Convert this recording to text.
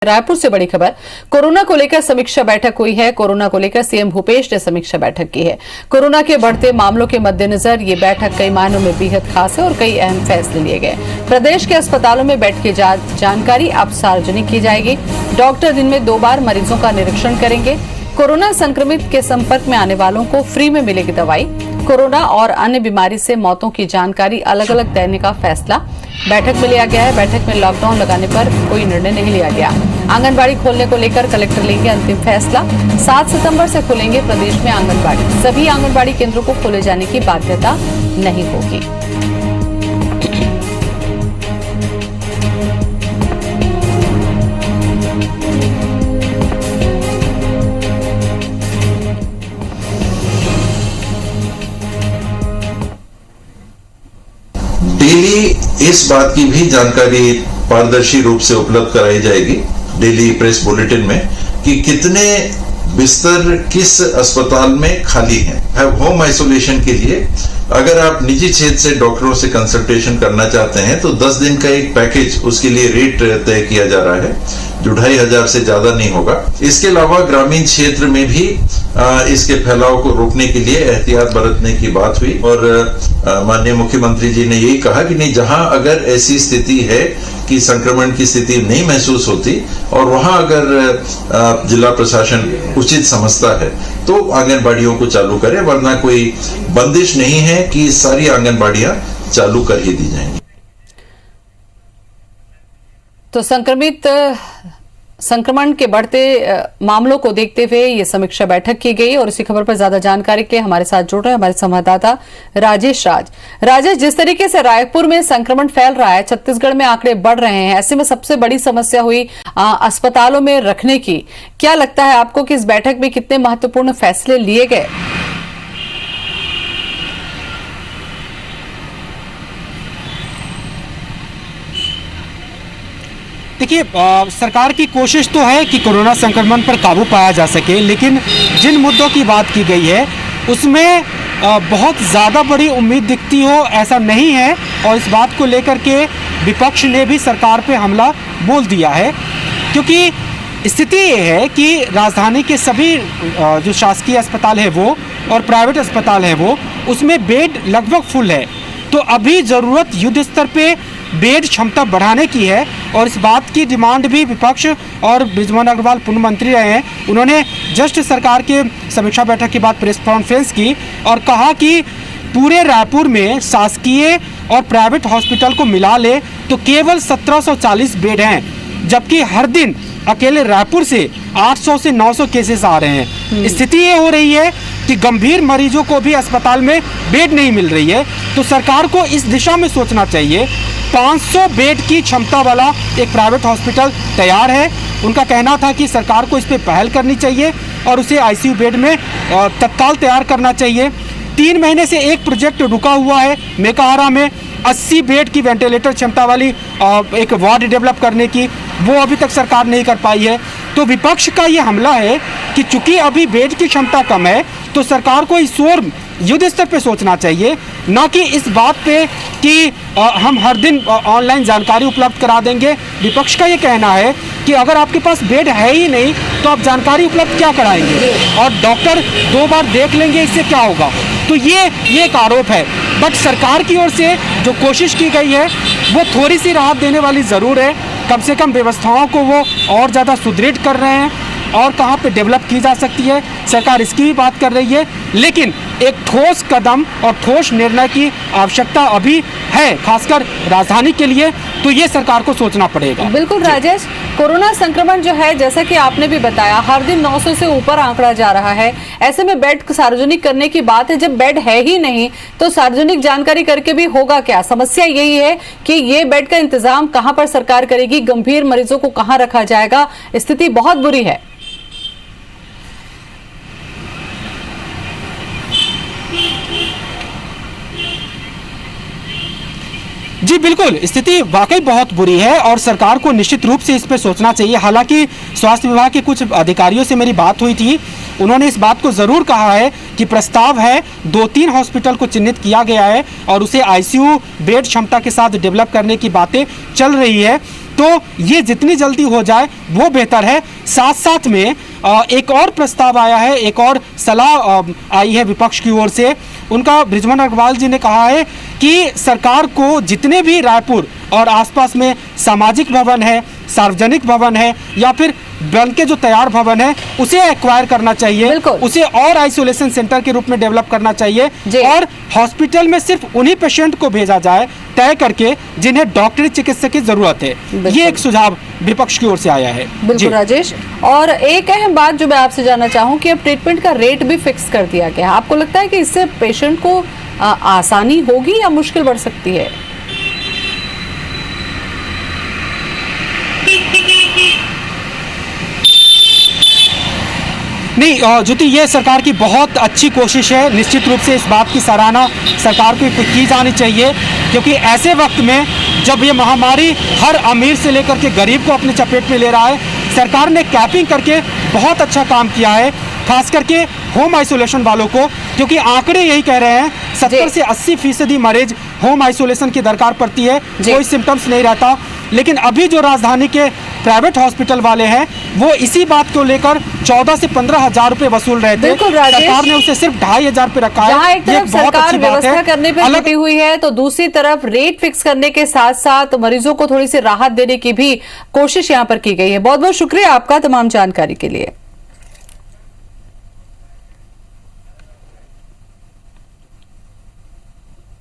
रायपुर से बड़ी खबर। कोरोना को लेकर समीक्षा बैठक हुई है। कोरोना को लेकर सीएम भूपेश ने समीक्षा बैठक की है। कोरोना के बढ़ते मामलों के मद्देनजर ये बैठक कई मायनों में बेहद खास है और कई अहम फैसले लिए गए। प्रदेश के अस्पतालों में बेड की जानकारी अब सार्वजनिक की जाएगी। डॉक्टर दिन में 2 बार मरीजों का निरीक्षण करेंगे। कोरोना संक्रमित के संपर्क में आने वालों को फ्री में मिलेगी दवाई। कोरोना और अन्य बीमारी से मौतों की जानकारी अलग अलग देने का फैसला बैठक में लिया गया है। बैठक में लॉकडाउन लगाने पर कोई निर्णय नहीं लिया गया। आंगनबाड़ी खोलने को लेकर कलेक्टर लेंगे अंतिम फैसला। 7 सितंबर से खुलेंगे प्रदेश में आंगनबाड़ी। सभी आंगनबाड़ी केंद्रों को खोले जाने की बाध्यता नहीं होगी। डेली इस बात की भी जानकारी पारदर्शी रूप से उपलब्ध कराई जाएगी डेली प्रेस बुलेटिन में कि कितने बिस्तर किस अस्पताल में खाली हैं। होम आइसोलेशन के लिए अगर आप निजी क्षेत्र से डॉक्टरों से कंसल्टेशन करना चाहते हैं तो 10 दिन का एक पैकेज, उसके लिए रेट तय किया जा रहा है जो 2500 से ज्यादा नहीं होगा। इसके अलावा ग्रामीण क्षेत्र में भी इसके फैलाव को रोकने के लिए एहतियात बरतने की बात हुई और माननीय मुख्यमंत्री जी ने यही कहा कि नहीं, जहां अगर ऐसी स्थिति है कि संक्रमण की स्थिति नहीं महसूस होती और वहां अगर जिला प्रशासन उचित समझता है तो आंगनबाड़ियों को चालू करे, वरना कोई बंदिश नहीं है कि सारी आंगनबाड़ियां चालू कर ही दी जाएंगी। तो संक्रमण के बढ़ते मामलों को देखते हुए ये समीक्षा बैठक की गई और इसी खबर पर ज्यादा जानकारी के लिए हमारे साथ जुड़ रहे हैं हमारे संवाददाता राजेश। जिस तरीके से रायपुर में संक्रमण फैल रहा है, छत्तीसगढ़ में आंकड़े बढ़ रहे हैं, ऐसे में सबसे बड़ी समस्या हुई अस्पतालों में रखने की। क्या लगता है आपको कि इस बैठक में कितने महत्वपूर्ण फैसले लिए गए? देखिए, सरकार की कोशिश तो है कि कोरोना संक्रमण पर काबू पाया जा सके, लेकिन जिन मुद्दों की बात की गई है उसमें बहुत ज़्यादा बड़ी उम्मीद दिखती हो ऐसा नहीं है और इस बात को लेकर के विपक्ष ने भी सरकार पे हमला बोल दिया है, क्योंकि स्थिति ये है कि राजधानी के सभी जो शासकीय अस्पताल है वो और प्राइवेट अस्पताल है वो, उसमें बेड लगभग फुल है। तो अभी ज़रूरत युद्ध स्तर पे बेड क्षमता बढ़ाने की है और इस बात की डिमांड भी विपक्ष और बृजमोहन अग्रवाल पूर्व मंत्री रहे हैं, उन्होंने जस्ट सरकार के समीक्षा बैठक के बाद प्रेस कॉन्फ्रेंस की और कहा कि पूरे रायपुर में शासकीय और प्राइवेट हॉस्पिटल को मिला ले तो केवल 1740 बेड हैं, जबकि हर दिन अकेले रायपुर से 800 से 900 केसेस आ रहे हैं। स्थिति ये हो रही है कि गंभीर मरीजों को भी अस्पताल में बेड नहीं मिल रही है, तो सरकार को इस दिशा में सोचना चाहिए। 500 बेड की क्षमता वाला एक प्राइवेट हॉस्पिटल तैयार है। उनका कहना था कि सरकार को इस पर पहल करनी चाहिए और उसे आईसीयू बेड में तत्काल तैयार करना चाहिए। 3 महीने से एक प्रोजेक्ट रुका हुआ है मेकाहारा में 80 बेड की वेंटिलेटर क्षमता वाली एक वार्ड डेवलप करने की, वो अभी तक सरकार नहीं कर पाई है। तो विपक्ष का ये हमला है कि चूंकि अभी बेड की क्षमता कम है तो सरकार को इस ओर युद्ध स्तर पे सोचना चाहिए, न कि इस बात पे कि हम हर दिन ऑनलाइन जानकारी उपलब्ध करा देंगे। विपक्ष का ये कहना है कि अगर आपके पास बेड है ही नहीं तो आप जानकारी उपलब्ध क्या कराएंगे और डॉक्टर 2 बार देख लेंगे, इससे क्या होगा। तो ये एक आरोप है, बट सरकार की ओर से जो कोशिश की गई है वो थोड़ी सी राहत देने वाली ज़रूर है। कम से कम व्यवस्थाओं को वो और ज़्यादा सुदृढ़ कर रहे हैं और कहाँ पे डेवलप की जा सकती है सरकार इसकी भी बात कर रही है, लेकिन एक ठोस कदम और ठोस निर्णय की आवश्यकता अभी है, खासकर राजधानी के लिए। तो ये सरकार को सोचना पड़ेगा। बिल्कुल राजेश, कोरोना संक्रमण जो है जैसा कि आपने भी बताया हर दिन 900 से ऊपर आंकड़ा जा रहा है। ऐसे में बेड सार्वजनिक करने की बात है, जब बेड है ही नहीं तो सार्वजनिक जानकारी करके भी होगा क्या? समस्या यही है कि ये बेड का इंतजाम कहां पर सरकार करेगी, गंभीर मरीजों को कहां रखा जाएगा? स्थिति बहुत बुरी है। जी बिल्कुल, स्थिति वाकई बहुत बुरी है और सरकार को निश्चित रूप से इस पर सोचना चाहिए। हालांकि स्वास्थ्य विभाग के कुछ अधिकारियों से मेरी बात हुई थी, उन्होंने इस बात को ज़रूर कहा है कि प्रस्ताव है, 2-3 हॉस्पिटल को चिन्हित किया गया है और उसे आईसीयू बेड क्षमता के साथ डेवलप करने की बातें चल रही है। तो ये जितनी जल्दी हो जाए वो बेहतर है। साथ साथ में एक और प्रस्ताव आया है, एक और सलाह आई है विपक्ष की ओर से। उनका बृजमोहन अग्रवाल जी ने कहा है कि सरकार को जितने भी रायपुर और आसपास में सामाजिक भवन है, सार्वजनिक भवन है या फिर बन के जो तैयार भवन है उसे एक्वायर करना चाहिए, बिल्कुल। उसे और आइसोलेशन सेंटर के रूप में डेवलप करना चाहिए जी। और हॉस्पिटल में सिर्फ उन्हीं पेशेंट को भेजा जाए तय करके जिन्हें डॉक्टरी चिकित्सा की जरूरत है। बिल्कुल। ये एक सुझाव विपक्ष की ओर से आया है। जी। बिल्कुल राजेश, और एक अहम बात जो मैं आपसे जानना चाहूँ कि अब ट्रीटमेंट का रेट भी फिक्स कर दिया गया है। आपको लगता है कि इससे पेशेंट को आसानी होगी या मुश्किल बढ़ सकती है? नहीं ज्योति, ये सरकार की बहुत अच्छी कोशिश है। निश्चित रूप से इस बात की सराहना सरकार को की जानी चाहिए, क्योंकि ऐसे वक्त में जब ये महामारी हर अमीर से लेकर के गरीब को अपने चपेट में ले रहा है, सरकार ने कैपिंग करके बहुत अच्छा काम किया है, खास करके होम आइसोलेशन वालों को, क्योंकि आंकड़े यही कह रहे हैं 70 से 80% मरीज होम आइसोलेशन की दरकार पड़ती है, कोई सिम्टम्स नहीं रहता। लेकिन अभी जो राजधानी के प्राइवेट हॉस्पिटल वाले हैं वो इसी बात को लेकर 14 से 15 हजार रुपए वसूल रहे थे। बिल्कुल राजेश, सरकार ने उसे सिर्फ 2,500 पे रखा है। जहाँ एक ये तरफ बहुत सरकार अच्छी बात व्यवस्था है। करने पे लगी हुई है तो दूसरी तरफ रेट फिक्स करने के साथ साथ मरीजों को थोड़ी सी राहत देने की भी कोशिश यहाँ पर की गई है। बहुत बहुत शुक्रिया आपका तमाम जानकारी के लिए।